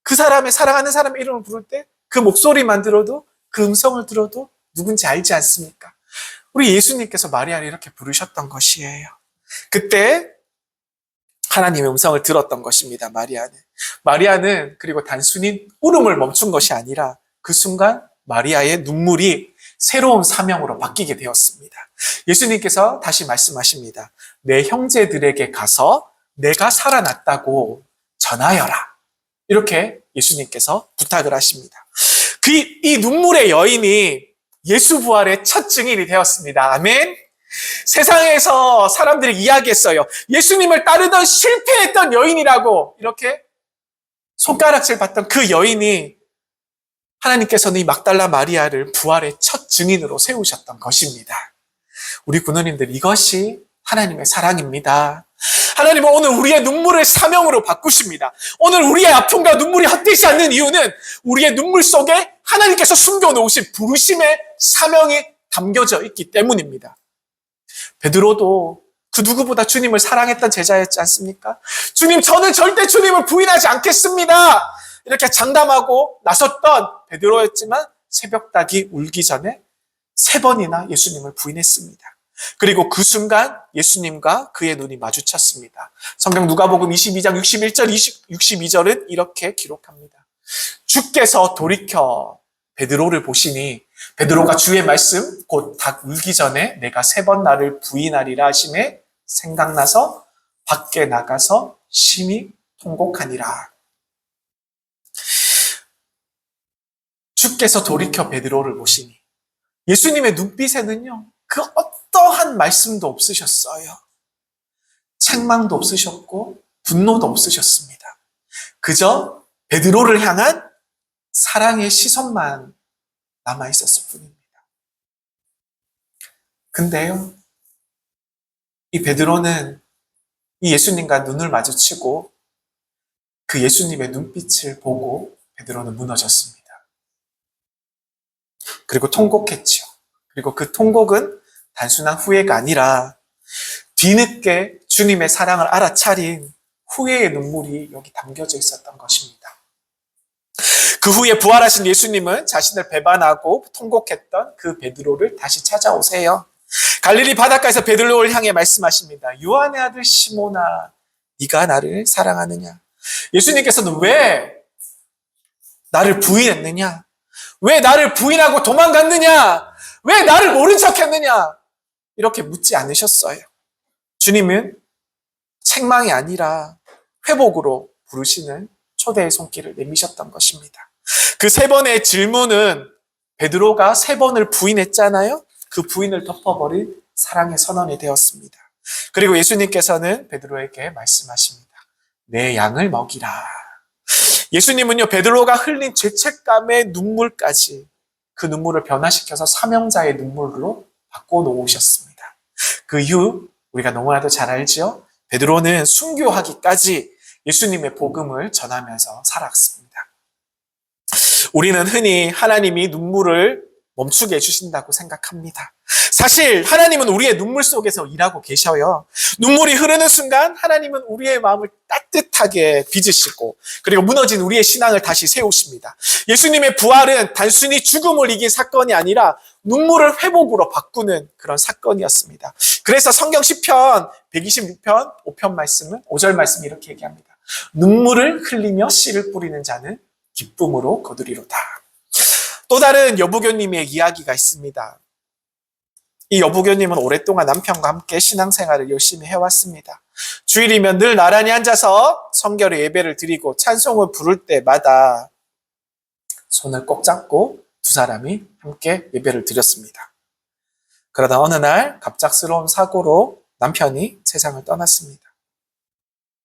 [SPEAKER 1] 그 사람의, 사랑하는 사람의 이름을 부를 때 그 목소리만 들어도, 그 음성을 들어도 누군지 알지 않습니까? 우리 예수님께서 마리아를 이렇게 부르셨던 것이에요. 그때 하나님의 음성을 들었던 것입니다. 마리아는 그리고 단순히 울음을 멈춘 것이 아니라 그 순간 마리아의 눈물이 새로운 사명으로 바뀌게 되었습니다. 예수님께서 다시 말씀하십니다. 내 형제들에게 가서 내가 살아났다고 전하여라. 이렇게 예수님께서 부탁을 하십니다. 이 눈물의 여인이 예수 부활의 첫 증인이 되었습니다. 아멘. 세상에서 사람들이 이야기했어요. 예수님을 따르던 실패했던 여인이라고 이렇게 손가락질 받던 그 여인이 하나님께서는 이 막달라 마리아를 부활의 첫 증인으로 세우셨던 것입니다. 우리 군원님들, 이것이 하나님의 사랑입니다. 하나님은 오늘 우리의 눈물을 사명으로 바꾸십니다. 오늘 우리의 아픔과 눈물이 헛되지 않는 이유는 우리의 눈물 속에 하나님께서 숨겨놓으신 부르심의 사명이 담겨져 있기 때문입니다. 베드로도 그 누구보다 주님을 사랑했던 제자였지 않습니까? 주님, 저는 절대 주님을 부인하지 않겠습니다. 이렇게 장담하고 나섰던 베드로였지만 새벽닭이 울기 전에 3번이나 예수님을 부인했습니다. 그리고 그 순간 예수님과 그의 눈이 마주쳤습니다. 성경 누가복음 22장 61절, 62절은 이렇게 기록합니다. 주께서 돌이켜 베드로를 보시니 베드로가 주의 말씀 곧 닭 울기 전에 내가 3번 나를 부인하리라 하심에 생각나서 밖에 나가서 심히 통곡하니라. 주께서 돌이켜 베드로를 보시니 예수님의 눈빛에는요, 그 어떠한 말씀도 없으셨어요. 책망도 없으셨고 분노도 없으셨습니다. 그저 베드로를 향한 사랑의 시선만 남아있었을 뿐입니다. 근데요, 이 베드로는 이 예수님과 눈을 마주치고 그 예수님의 눈빛을 보고 베드로는 무너졌습니다. 그리고 통곡했죠. 그리고 그 통곡은 단순한 후회가 아니라 뒤늦게 주님의 사랑을 알아차린 후회의 눈물이 여기 담겨져 있었던 것입니다. 그 후에 부활하신 예수님은 자신을 배반하고 통곡했던 그 베드로를 다시 찾아오세요. 갈릴리 바닷가에서 베드로를 향해 말씀하십니다. 요한의 아들 시몬아, 네가 나를 사랑하느냐? 예수님께서는 왜 나를 부인했느냐? 왜 나를 부인하고 도망갔느냐? 왜 나를 모른 척했느냐? 이렇게 묻지 않으셨어요. 주님은 책망이 아니라 회복으로 부르시는 초대의 손길을 내미셨던 것입니다. 그 3번의 질문은 베드로가 3번을 부인했잖아요. 그 부인을 덮어버린 사랑의 선언이 되었습니다. 그리고 예수님께서는 베드로에게 말씀하십니다. 내 양을 먹이라. 예수님은요, 베드로가 흘린 죄책감의 눈물까지 그 눈물을 변화시켜서 사명자의 눈물로 바꿔놓으셨습니다. 그 이후 우리가 너무나도 잘 알죠? 베드로는 순교하기까지 예수님의 복음을 전하면서 살았습니다. 우리는 흔히 하나님이 눈물을 멈추게 해주신다고 생각합니다. 사실 하나님은 우리의 눈물 속에서 일하고 계셔요. 눈물이 흐르는 순간 하나님은 우리의 마음을 따뜻하게 빚으시고 그리고 무너진 우리의 신앙을 다시 세우십니다. 예수님의 부활은 단순히 죽음을 이긴 사건이 아니라 눈물을 회복으로 바꾸는 그런 사건이었습니다. 그래서 성경 시편 126편 5편 말씀은 5절 말씀이 이렇게 얘기합니다. 눈물을 흘리며 씨를 뿌리는 자는 기쁨으로 거두리로다. 또 다른 여부교님의 이야기가 있습니다. 이 여부교님은 오랫동안 남편과 함께 신앙생활을 열심히 해왔습니다. 주일이면 늘 나란히 앉아서 성결의 예배를 드리고 찬송을 부를 때마다 손을 꼭 잡고 두 사람이 함께 예배를 드렸습니다. 그러다 어느 날 갑작스러운 사고로 남편이 세상을 떠났습니다.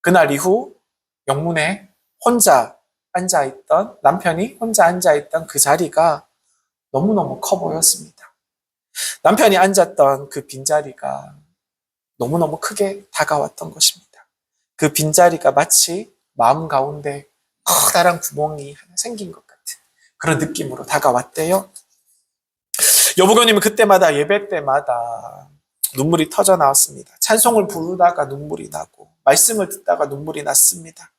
[SPEAKER 1] 그날 이후 영문에 남편이 혼자 앉아있던 그 자리가 너무너무 커 보였습니다. 남편이 앉았던 그 빈자리가 너무너무 크게 다가왔던 것입니다. 그 빈자리가 마치 마음 가운데 커다란 구멍이 하나 생긴 것 같은 그런 느낌으로 다가왔대요. 여부교님은 그때마다 예배 때마다 눈물이 터져 나왔습니다. 찬송을 부르다가 눈물이 나고 말씀을 듣다가 눈물이 났습니다.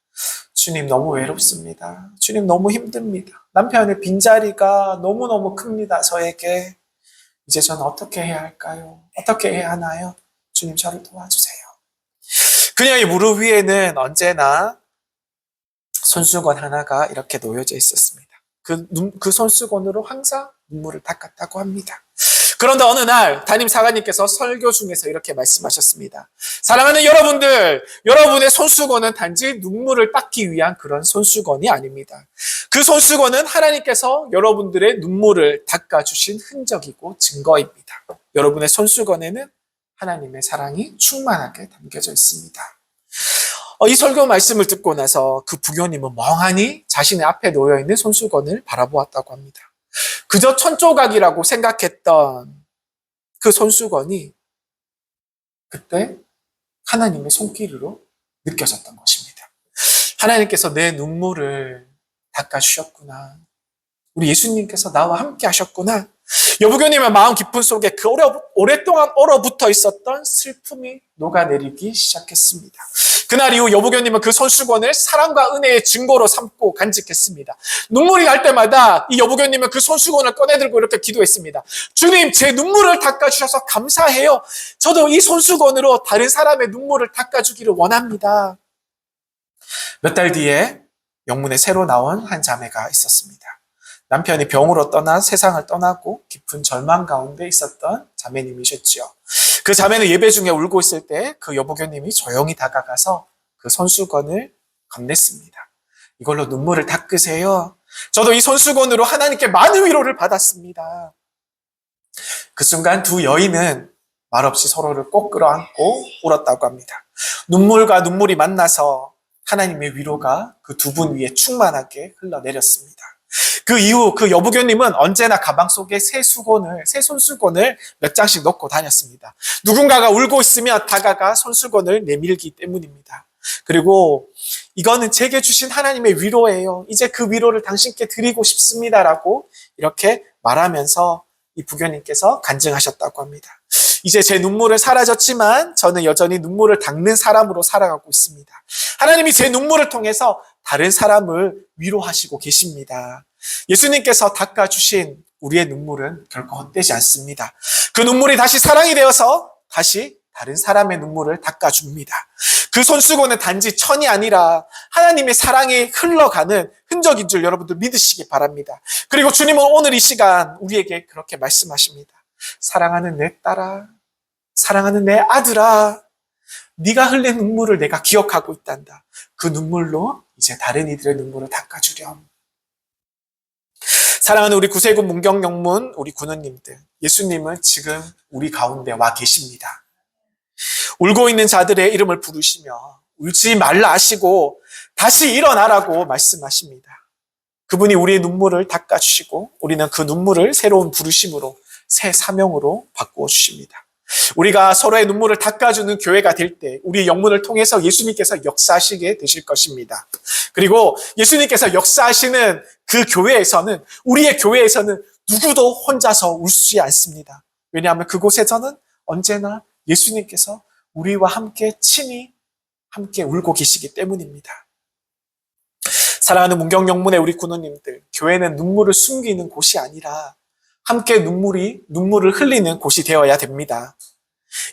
[SPEAKER 1] 주님 너무 외롭습니다. 주님 너무 힘듭니다. 남편의 빈자리가 너무너무 큽니다. 저에게. 이제 저는 어떻게 해야 할까요? 어떻게 해야 하나요? 주님 저를 도와주세요. 그녀의 무릎 위에는 언제나 손수건 하나가 이렇게 놓여져 있었습니다. 그 손수건으로 항상 눈물을 닦았다고 합니다. 그런데 어느 날 담임 사관님께서 설교 중에서 이렇게 말씀하셨습니다. 사랑하는 여러분들, 여러분의 손수건은 단지 눈물을 닦기 위한 그런 손수건이 아닙니다. 그 손수건은 하나님께서 여러분들의 눈물을 닦아주신 흔적이고 증거입니다. 여러분의 손수건에는 하나님의 사랑이 충만하게 담겨져 있습니다. 이 설교 말씀을 듣고 나서 그 부교님은 멍하니 자신의 앞에 놓여있는 손수건을 바라보았다고 합니다. 그저 천조각이라고 생각했던 그 손수건이 그때 하나님의 손길으로 느껴졌던 것입니다. 하나님께서 내 눈물을 닦아주셨구나. 우리 예수님께서 나와 함께 하셨구나. 여부교님의 마음 깊은 속에 그 오랫동안 얼어붙어 있었던 슬픔이 녹아내리기 시작했습니다. 그날 이후 여부교님은 그 손수건을 사랑과 은혜의 증거로 삼고 간직했습니다. 눈물이 날 때마다 이 여부교님은 그 손수건을 꺼내들고 이렇게 기도했습니다. 주님, 제 눈물을 닦아주셔서 감사해요. 저도 이 손수건으로 다른 사람의 눈물을 닦아주기를 원합니다. 몇 달 뒤에 영문에 새로 나온 한 자매가 있었습니다. 남편이 병으로 떠나 세상을 떠나고 깊은 절망 가운데 있었던 자매님이셨죠. 그 자매는 예배 중에 울고 있을 때 그 여부교님이 조용히 다가가서 그 손수건을 건넸습니다. 이걸로 눈물을 닦으세요. 저도 이 손수건으로 하나님께 많은 위로를 받았습니다. 그 순간 두 여인은 말없이 서로를 꼭 끌어안고 울었다고 합니다. 눈물과 눈물이 만나서 하나님의 위로가 그 두 분 위에 충만하게 흘러내렸습니다. 그 이후 그 여부교님은 언제나 가방 속에 새 손수건을 몇 장씩 넣고 다녔습니다. 누군가가 울고 있으면 다가가 손수건을 내밀기 때문입니다. 그리고 이거는 제게 주신 하나님의 위로예요. 이제 그 위로를 당신께 드리고 싶습니다라고 이렇게 말하면서 이 부교님께서 간증하셨다고 합니다. 이제 제 눈물은 사라졌지만 저는 여전히 눈물을 닦는 사람으로 살아가고 있습니다. 하나님이 제 눈물을 통해서 다른 사람을 위로하시고 계십니다. 예수님께서 닦아주신 우리의 눈물은 결코 헛되지 않습니다. 그 눈물이 다시 사랑이 되어서 다시 다른 사람의 눈물을 닦아줍니다. 그 손수건은 단지 천이 아니라 하나님의 사랑이 흘러가는 흔적인 줄 여러분들 믿으시기 바랍니다. 그리고 주님은 오늘 이 시간 우리에게 그렇게 말씀하십니다. 사랑하는 내 딸아, 사랑하는 내 아들아, 네가 흘린 눈물을 내가 기억하고 있단다. 그 눈물로 이제 다른 이들의 눈물을 닦아주렴. 사랑하는 우리 구세군 문경영문 우리 군우님들, 예수님은 지금 우리 가운데 와 계십니다. 울고 있는 자들의 이름을 부르시며 울지 말라 하시고 다시 일어나라고 말씀하십니다. 그분이 우리의 눈물을 닦아주시고 우리는 그 눈물을 새로운 부르심으로 새 사명으로 바꾸어 주십니다. 우리가 서로의 눈물을 닦아주는 교회가 될 때 우리의 영문을 통해서 예수님께서 역사하시게 되실 것입니다. 그리고 예수님께서 역사하시는 그 교회에서는, 우리의 교회에서는 누구도 혼자서 울지 않습니다. 왜냐하면 그곳에서는 언제나 예수님께서 우리와 함께 친히 함께 울고 계시기 때문입니다. 사랑하는 문경영문의 우리 군우님들, 교회는 눈물을 숨기는 곳이 아니라 함께 눈물을 흘리는 곳이 되어야 됩니다.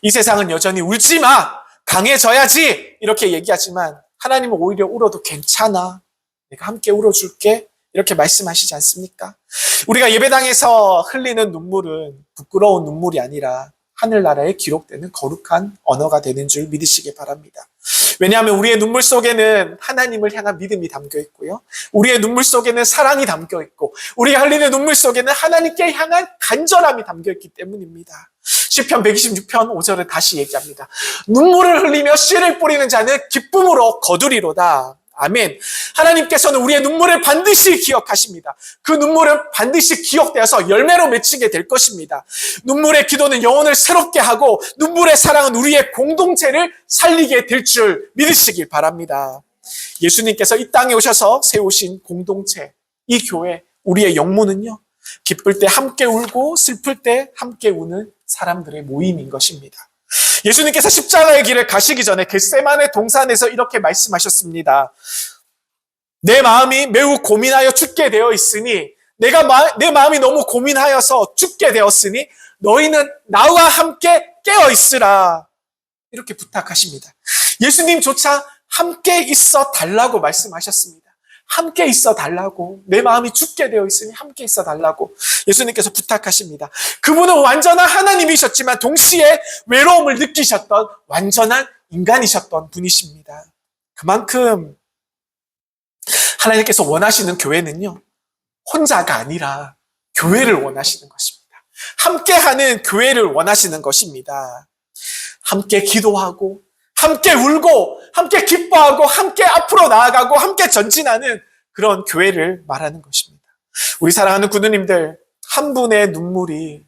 [SPEAKER 1] 이 세상은 여전히 울지 마! 강해져야지! 이렇게 얘기하지만 하나님은 오히려 울어도 괜찮아. 내가 함께 울어줄게. 이렇게 말씀하시지 않습니까? 우리가 예배당에서 흘리는 눈물은 부끄러운 눈물이 아니라 하늘나라에 기록되는 거룩한 언어가 되는 줄 믿으시기 바랍니다. 왜냐하면 우리의 눈물 속에는 하나님을 향한 믿음이 담겨 있고요. 우리의 눈물 속에는 사랑이 담겨 있고 우리가 흘리는 눈물 속에는 하나님께 향한 간절함이 담겨 있기 때문입니다. 시편 126편 5절을 다시 얘기합니다. 눈물을 흘리며 씨를 뿌리는 자는 기쁨으로 거두리로다. 아멘. 하나님께서는 우리의 눈물을 반드시 기억하십니다. 그 눈물은 반드시 기억되어서 열매로 맺히게 될 것입니다. 눈물의 기도는 영혼을 새롭게 하고 눈물의 사랑은 우리의 공동체를 살리게 될 줄 믿으시길 바랍니다. 예수님께서 이 땅에 오셔서 세우신 공동체, 이 교회, 우리의 영문은요, 기쁠 때 함께 울고 슬플 때 함께 우는 사람들의 모임인 것입니다. 예수님께서 십자가의 길을 가시기 전에 겟세마네 동산에서 이렇게 말씀하셨습니다. 내 마음이 매우 고민하여 죽게 되어 있으니 내 마음이 너무 고민하여서 죽게 되었으니 너희는 나와 함께 깨어 있으라. 이렇게 부탁하십니다. 예수님조차 함께 있어 달라고 말씀하셨습니다. 함께 있어 달라고. 내 마음이 죽게 되어 있으니 함께 있어 달라고 예수님께서 부탁하십니다. 그분은 완전한 하나님이셨지만 동시에 외로움을 느끼셨던 완전한 인간이셨던 분이십니다. 그만큼 하나님께서 원하시는 교회는요, 혼자가 아니라 교회를 원하시는 것입니다. 함께하는 교회를 원하시는 것입니다. 함께 기도하고 함께 울고 함께 기뻐하고 함께 앞으로 나아가고 함께 전진하는 그런 교회를 말하는 것입니다. 우리 사랑하는 군우님들, 한 분의 눈물이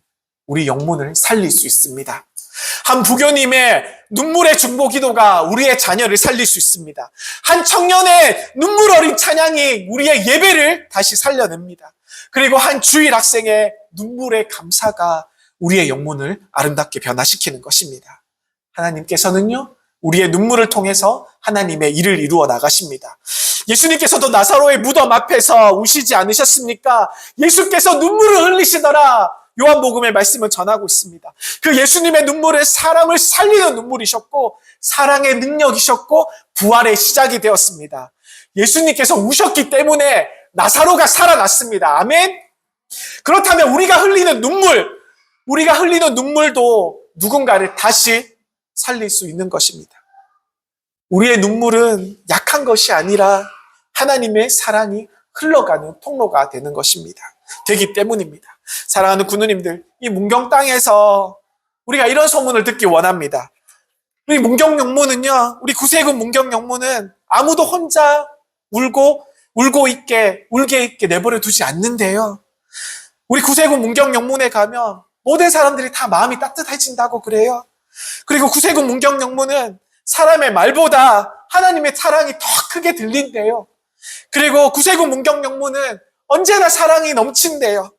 [SPEAKER 1] 우리 영문을 살릴 수 있습니다. 한 부교님의 눈물의 중보 기도가 우리의 자녀를 살릴 수 있습니다. 한 청년의 눈물 어린 찬양이 우리의 예배를 다시 살려냅니다. 그리고 한 주일 학생의 눈물의 감사가 우리의 영문을 아름답게 변화시키는 것입니다. 하나님께서는요, 우리의 눈물을 통해서 하나님의 일을 이루어 나가십니다. 예수님께서도 나사로의 무덤 앞에서 우시지 않으셨습니까? 예수께서 눈물을 흘리시더라. 요한복음의 말씀을 전하고 있습니다. 그 예수님의 눈물은 사람을 살리는 눈물이셨고 사랑의 능력이셨고 부활의 시작이 되었습니다. 예수님께서 우셨기 때문에 나사로가 살아났습니다. 아멘. 그렇다면 우리가 흘리는 눈물도 누군가를 다시 살릴 수 있는 것입니다. 우리의 눈물은 약한 것이 아니라 하나님의 사랑이 흘러가는 통로가 되는 것입니다. 되기 때문입니다. 사랑하는 군우님들, 이 문경 땅에서 우리가 이런 소문을 듣기 원합니다. 우리 문경영문은요, 우리 구세군 문경영문은 아무도 혼자 울게 있게 내버려 두지 않는데요. 우리 구세군 문경영문에 가면 모든 사람들이 다 마음이 따뜻해진다고 그래요. 그리고 구세군 문경영문은 사람의 말보다 하나님의 사랑이 더 크게 들린대요. 그리고 구세군 문경영문은 언제나 사랑이 넘친대요.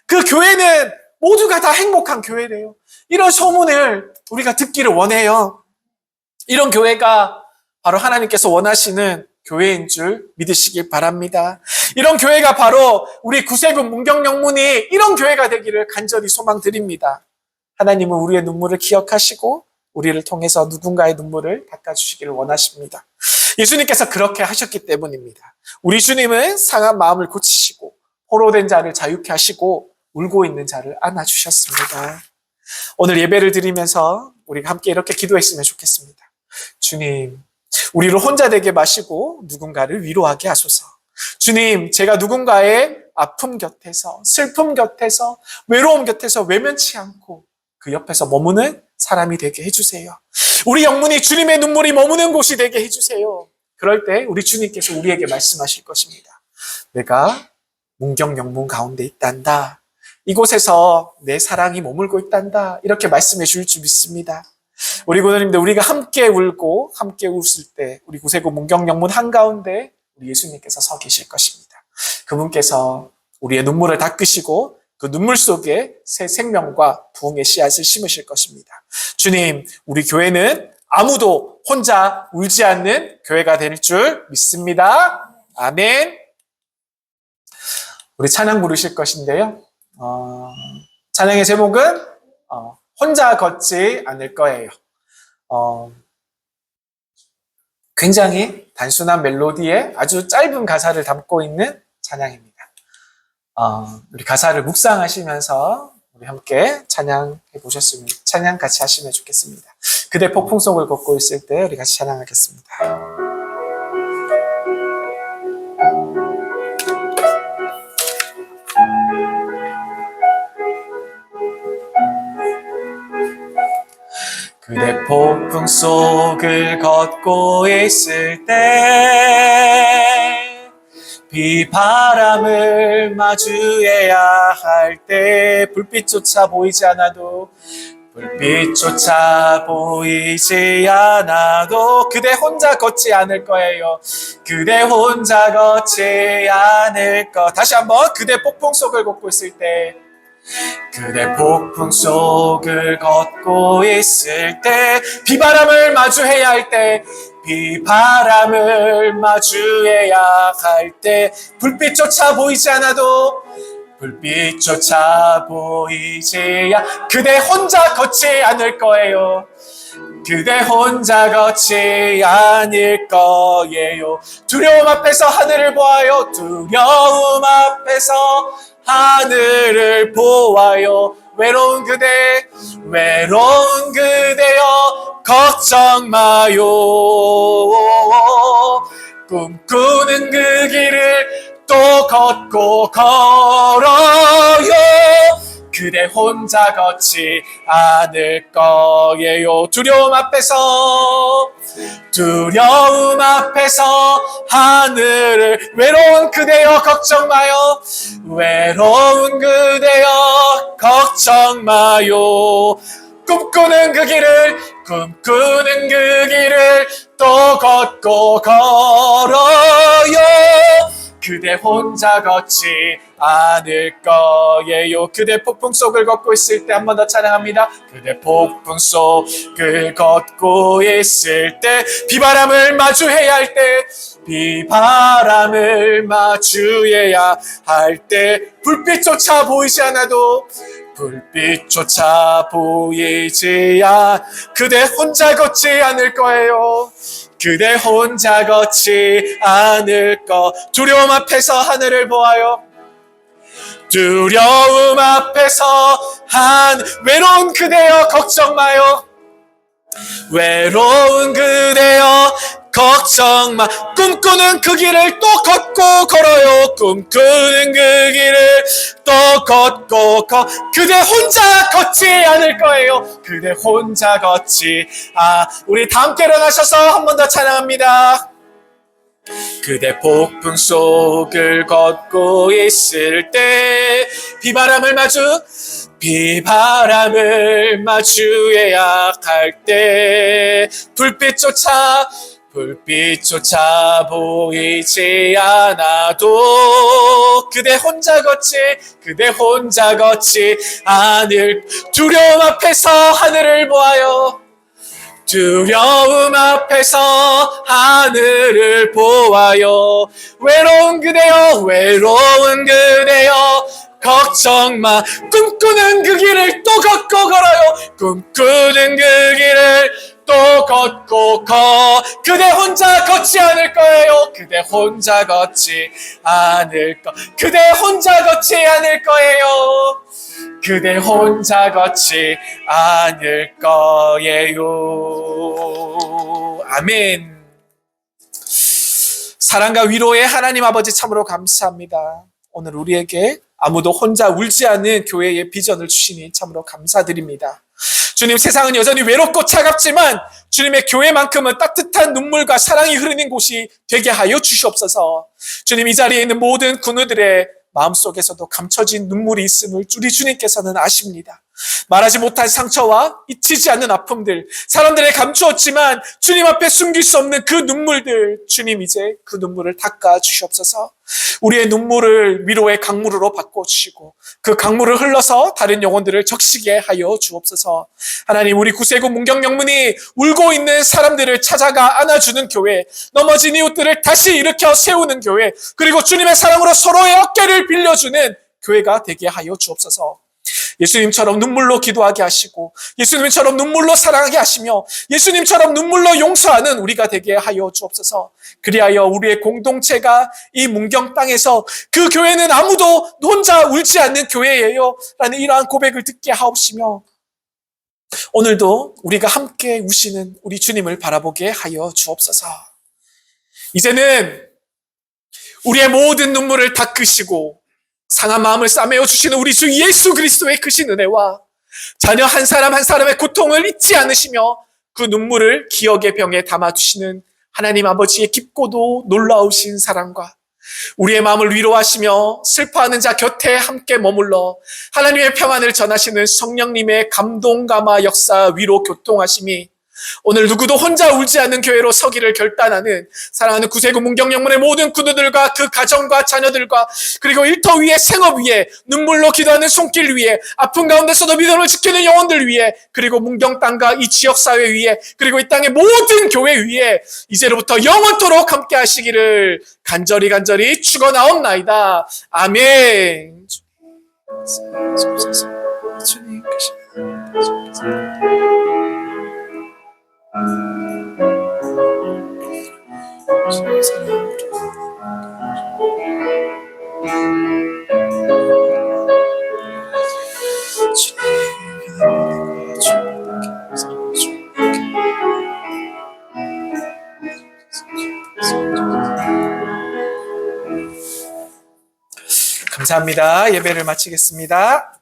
[SPEAKER 1] 그 교회는 모두가 다 행복한 교회래요. 이런 소문을 우리가 듣기를 원해요. 이런 교회가 바로 하나님께서 원하시는 교회인 줄 믿으시길 바랍니다. 이런 교회가 바로 우리 구세군 문경영문이 이런 교회가 되기를 간절히 소망드립니다. 하나님은 우리의 눈물을 기억하시고 우리를 통해서 누군가의 눈물을 닦아주시기를 원하십니다. 예수님께서 그렇게 하셨기 때문입니다. 우리 주님은 상한 마음을 고치시고 포로된 자를 자유케 하시고 울고 있는 자를 안아주셨습니다. 오늘 예배를 드리면서 우리가 함께 이렇게 기도했으면 좋겠습니다. 주님, 우리를 혼자 되게 마시고 누군가를 위로하게 하소서. 주님, 제가 누군가의 아픔 곁에서, 슬픔 곁에서, 외로움 곁에서 외면치 않고 그 옆에서 머무는 사람이 되게 해주세요. 우리 영문이 주님의 눈물이 머무는 곳이 되게 해주세요. 그럴 때 우리 주님께서 우리에게 말씀하실 것입니다. 내가 문경 영문 가운데 있단다. 이곳에서 내 사랑이 머물고 있단다. 이렇게 말씀해 줄 줄 믿습니다. 우리 군우님들, 우리가 함께 울고 함께 웃을 때 우리 구세군 문경 영문 한가운데 우리 예수님께서 서 계실 것입니다. 그분께서 우리의 눈물을 닦으시고 그 눈물 속에 새 생명과 부흥의 씨앗을 심으실 것입니다. 주님, 우리 교회는 아무도 혼자 울지 않는 교회가 될 줄 믿습니다. 아멘. 우리 찬양 부르실 것인데요. 찬양의 제목은 혼자 걷지 않을 거예요. 굉장히 단순한 멜로디에 아주 짧은 가사를 담고 있는 찬양입니다. 우리 가사를 묵상하시면서 우리 함께 찬양해 보셨으면, 찬양 같이 하시면 좋겠습니다. 그대 폭풍 속을 걷고 있을 때 우리 같이 찬양하겠습니다. 그대 폭풍 속을 걷고 있을 때 비바람을 마주해야 할 때 불빛조차 보이지 않아도 그대 혼자 걷지 않을 거예요. 그대 혼자 걷지 않을 거. 다시 한번. 그대 폭풍 속을 걷고 있을 때, 그대 폭풍 속을 걷고 있을 때, 비바람을 마주해야 할 때, 비바람을 마주해야 할 때, 불빛조차 보이지 않아도 그대 혼자 걷지 않을 거예요. 그대 혼자 걷지 않을 거예요. 두려움 앞에서 하늘을 보아요. 두려움 앞에서 하늘을 보아요. 외로운 그대여 걱정 마요. 꿈꾸는 그 길을 또 걷고 걸어요. 그대 혼자 걷지 않을 거예요. 두려움 앞에서 하늘을, 외로운 그대여 걱정 마요. 외로운 그대여 걱정 마요. 꿈꾸는 그 길을 또 걷고 걸어요. 그대 혼자 걷지 않을 거예요. 그대 폭풍 속을 걷고 있을 때 한 번 더 찬양합니다. 그대 폭풍 속을 걷고 있을 때 비바람을 마주해야 할 때 비바람을 마주해야 할 때 불빛조차 보이지 않아도 불빛조차 보이지 그대 혼자 걷지 않을 거예요. 그대 혼자 걷지 않을 거. 두려움 앞에서 하늘을 보아요. 두려움 앞에서 외로운 그대여 걱정 마요. 외로운 그대여 걱정 마. 꿈꾸는 그 길을 또 걷고 걸어요. 꿈꾸는 그 길을 또 걷고 그대 혼자 걷지 않을 거예요. 그대 혼자 걷지 우리 다 함께 일어나셔서 한 번 더 찬양합니다. 그대 폭풍 속을 걷고 있을 때 비바람을 마주해야 할 때 불빛조차 보이지 않아도 그대 혼자 걷지 않을 두려움 앞에서 하늘을 보아요. 두려움 앞에서 하늘을 보아요. 외로운 그대여 걱정 마. 꿈꾸는 그 길을 또 걷고 걸어요. 꿈꾸는 그 길을 또 걷고 그대 혼자 걷지 않을 거예요. 그대 혼자 걷지 않을 거예요. 그대 혼자 걷지 않을 거예요. 아멘. 사랑과 위로의 하나님 아버지 참으로 감사합니다. 오늘 우리에게 아무도 혼자 울지 않는 교회의 비전을 주시니 참으로 감사드립니다. 주님, 세상은 여전히 외롭고 차갑지만 주님의 교회만큼은 따뜻한 눈물과 사랑이 흐르는 곳이 되게 하여 주시옵소서. 주님, 이 자리에 있는 모든 군우들의 마음속에서도 감춰진 눈물이 있음을 우리 주님께서는 아십니다. 말하지 못한 상처와 잊히지 않는 아픔들, 사람들의 감추었지만 주님 앞에 숨길 수 없는 그 눈물들, 주님 이제 그 눈물을 닦아 주시옵소서. 우리의 눈물을 위로의 강물로 바꿔주시고 그 강물을 흘러서 다른 영혼들을 적시게 하여 주옵소서. 하나님, 우리 구세군 문경영문이 울고 있는 사람들을 찾아가 안아주는 교회, 넘어진 이웃들을 다시 일으켜 세우는 교회, 그리고 주님의 사랑으로 서로의 어깨를 빌려주는 교회가 되게 하여 주옵소서. 예수님처럼 눈물로 기도하게 하시고 예수님처럼 눈물로 사랑하게 하시며 예수님처럼 눈물로 용서하는 우리가 되게 하여 주옵소서. 그리하여 우리의 공동체가 이 문경 땅에서 그 교회는 아무도 혼자 울지 않는 교회예요 라는 이러한 고백을 듣게 하옵시며 오늘도 우리가 함께 우시는 우리 주님을 바라보게 하여 주옵소서. 이제는 우리의 모든 눈물을 닦으시고 상한 마음을 싸매어 주시는 우리 주 예수 그리스도의 크신 은혜와 자녀 한 사람 한 사람의 고통을 잊지 않으시며 그 눈물을 기억의 병에 담아두시는 하나님 아버지의 깊고도 놀라우신 사랑과 우리의 마음을 위로하시며 슬퍼하는 자 곁에 함께 머물러 하나님의 평안을 전하시는 성령님의 감동 감화 역사 위로 교통하심이 오늘 누구도 혼자 울지 않는 교회로 서기를 결단하는 사랑하는 구세군 문경영문의 모든 군우들과 그 가정과 자녀들과 그리고 일터 위에 생업 위에 눈물로 기도하는 손길 위에 아픈 가운데서도 믿음을 지키는 영혼들 위에 그리고 문경 땅과 이 지역사회 위에 그리고 이 땅의 모든 교회 위에 이제로부터 영원토록 함께 하시기를 간절히 축원하옵나이다. 아멘. 주님 감사합니다. 예배를 마치겠습니다.